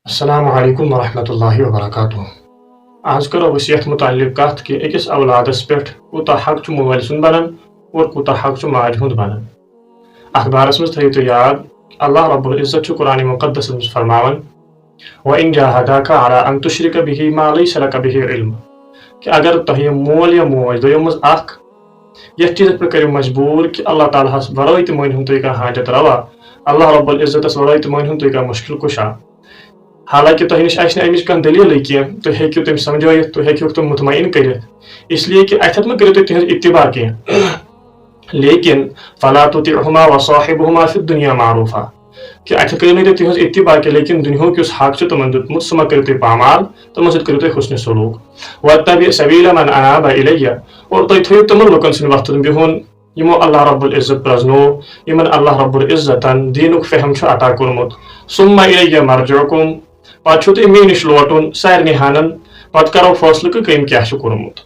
السلام علیکم ورحمۃ اللہ وبرکاتہ۔ آج کرو أسۍ یتھ متعلق کتھ کہ أکس اولادس پٮ۪ٹھ کوٗتاہ حق چھُ مٲلۍ سُنٛد بنان اور کوٗتاہ حق چھُ ماجہِ ہُنٛد بنان۔ اتھ بارس منٛز تھٲیِو تُہۍ یاد اللہ رب العزت چھُ قرآنِ مقدسس منٛز فرماوان وَإِن جاهداكَ عَلَىٰ أَن تُشْرِكَ بِهِ مَا لَيْسَ لَكَ بِهِ عِلْم کہ اگر تۄہہِ مول یا موج دۄیو منٛز اکھ یتھ چیٖزس پٮ۪ٹھ کٔرِو مجبوٗر کہ اللہ تعالیٰ ہس ورٲے تہِ مٲنۍہُن تُہۍ کانٛہہ حاجت روا، اللہ رب العزتس ورٲے تہِ مٲنۍہُن تُہۍ کانٛہہ مُشکل کُشا، حالانکہ تۄہہِ نِش آسہِ نہٕ امِچ کانٛہہ دٔلیٖلٕے کینٛہہ، تُہۍ ہیٚکِو تٔمۍ سمجھٲیِتھ، تُہۍ ہیٚکِہوکھ تِم مطمعین کٔرِتھ، اس لیے کہ اتھٮ۪تھ مہ کٔرِو تُہۍ تِہنٛز اتباع کینٛہہ لیکن فلا تطعهما وصاحبهما فی الدنیا معروفا کہ اتھٮ۪تھ کٔرِو نہٕ تُہۍ تِہنٛز اتباع کینٛہہ لیکن دُنیہُک یُس حق چھُ تِمن دیُتمُت سُہ مہ کٔرِو تُہۍ پامال، تِمن سۭتۍ کٔرِو تُہۍ حُسنِ سلوٗک واتبع سبیٖل من اناب الیہ اور تُہۍ تھٲیِو تِمن لُکن سٕنٛدۍ وۄتھُن بِہُن یِمو اللہ رب العزت پرزنو، یِمن اللہ رب العزتن دیٖنُک فہم چھُ عطا کوٚرمُت ثم الیہ مرجعکم پتہٕ چھُو تۄہہِ مےٚ نِش لوٹُن سارنٕے ہانن، پتہٕ کرو فٲصلہٕ کہ کٔمۍ کیاہ چھُ کوٚرمُت۔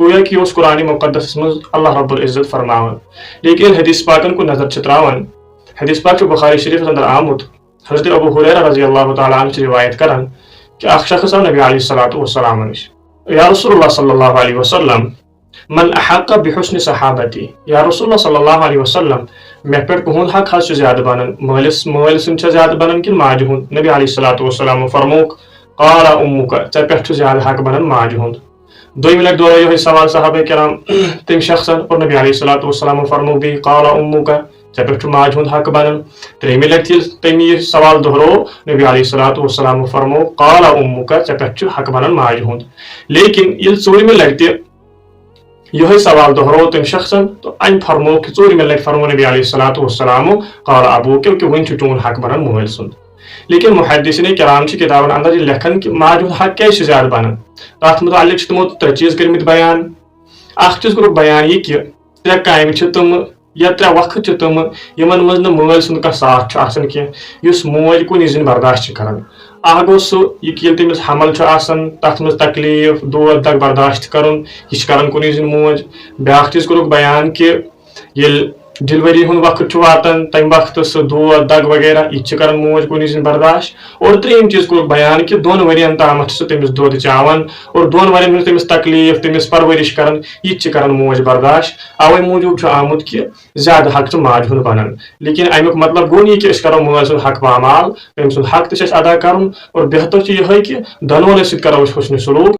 گویا کہ یہ اوس قرآنِ مقدسس منٛز اللہ رب العزت فرماوان، لیکن ییٚلہِ حدیث پاکن کُن نظر چھِ تراوان، حدیث پاک چھُ بخاری شریفس اندر آمُت، حضرت ابو ہریرہ رضی اللہ تعالیٰ عنہ چھِ روایت کران کہ اکھ شخص آو نبی علیہ الصلوۃ والسلام نِش، یا رسول اللہ صلی اللہ علیہ وسلم من احق بحسن صحابتی، یا رسول اللہ صلی اللہ علیہ وسلم مےٚ پٮ۪ٹھ کٕہُنٛد حق حظ چھُ زیادٕ بنان، مٲلۍ سُنٛد چھا زیادٕ بنان کِنہٕ ماجہِ ہُنٛد؟ نبی علیہ الصلوۃ والسلام فرمووُکھ قال امُک ژےٚ پٮ۪ٹھ چھُ زیادٕ حق بنان ماجہِ ہُنٛد۔ دوٚیمہِ لٹہِ دۄہرٲو یِہوے سوال صحابہ کرام تٔمۍ شخصن اور نبی علیہ الصلوۃ والسلام فرموو بیٚیہِ قال امُک ژےٚ پٮ۪ٹھ چھُ ماجہِ ہُنٛد حق بنان۔ ترٛیٚیمہِ لٹہِ ییٚلہِ تٔمۍ یہِ سوال دۄہرو نبی علیہ الصلوۃ والسلام فرموو قال امُک ژےٚ پٮ۪ٹھ چھُ حق بنان ماجہِ ہُنٛد۔ لیکن ییٚلہِ ژوٗرمہِ لٹہِ تہِ یِہوے سوال دۄہرو تٔمۍ شخصن تہٕ أمۍ فرموو کہ ژوٗرمہِ لٹہِ فرموو نبی علیہ الصلوۃ والسلام قال ابوک کہ وۄنۍ چھُ چون حق بنان مٲلۍ سُنٛد۔ لیکن محدثیٖنِ کرام چھِ کتابن اندر یہِ لیکھان کہ ماجہِ ہُنٛد حق کیازِ چھُ زیادٕ بنان، تتھ متعلق چھِ تِمو ترٛےٚ چیٖز کٔرمٕتۍ بیان۔ اکھ چیٖز کوٚرُکھ بیان یہِ کہ ترٛےٚ کامہِ چھِ تِمہٕ یا ترٛےٚ وقت چھِ تِمہٕ یِمن منٛز نہٕ مٲلۍ سُنٛد کانٛہہ ساتھ چھُ آسان کینٛہہ، یُس موج کُنی زٔنۍ برداشت چھِ کران۔ اکھ گوٚو سُہ یہِ کہ ییٚلہِ تٔمِس حمل چھُ آسان تتھ منٛز تکلیٖف دود دگ برداشت کرُن، یہِ چھِ کران کُنی زٔنۍ موج۔ بیاکھ چیٖز کوٚرُکھ بیان کہ ییٚلہِ ڈیلؤری ہُنٛد وقت چھُ واتان تمہِ وقتہٕ سُہ دود دگ وغیرہ یہِ تہِ چھِ کران موج کُنی زٔنۍ برداشت۔ اور ترٛیٚیِم چیٖز کوٚرُکھ بیان کہ 2 ؤرین تامتھ چھِ سۄ تٔمِس دۄد چاوان اور 2 ؤرین ہٕنٛز تٔمِس تکلیٖف تٔمِس پرورش کران یہِ تہِ چھِ کران موج برداشت۔ اوے موٗجوٗب چھُ آمُت کہ زیادٕ حق چھُ ماجہِ ہُنٛد بنان، لیکن امیُک مطلب گوٚو نہٕ یہِ کہ أسۍ کرو مٲلۍ سُنٛد حق پامال، تٔمۍ سُنٛد حق تہِ چھُ اَسہِ ادا کرُن اور بہتر چھُ یِہوے کہ دۄنوٕنی سۭتۍ کرو أسۍ حُسنِ سلوٗک۔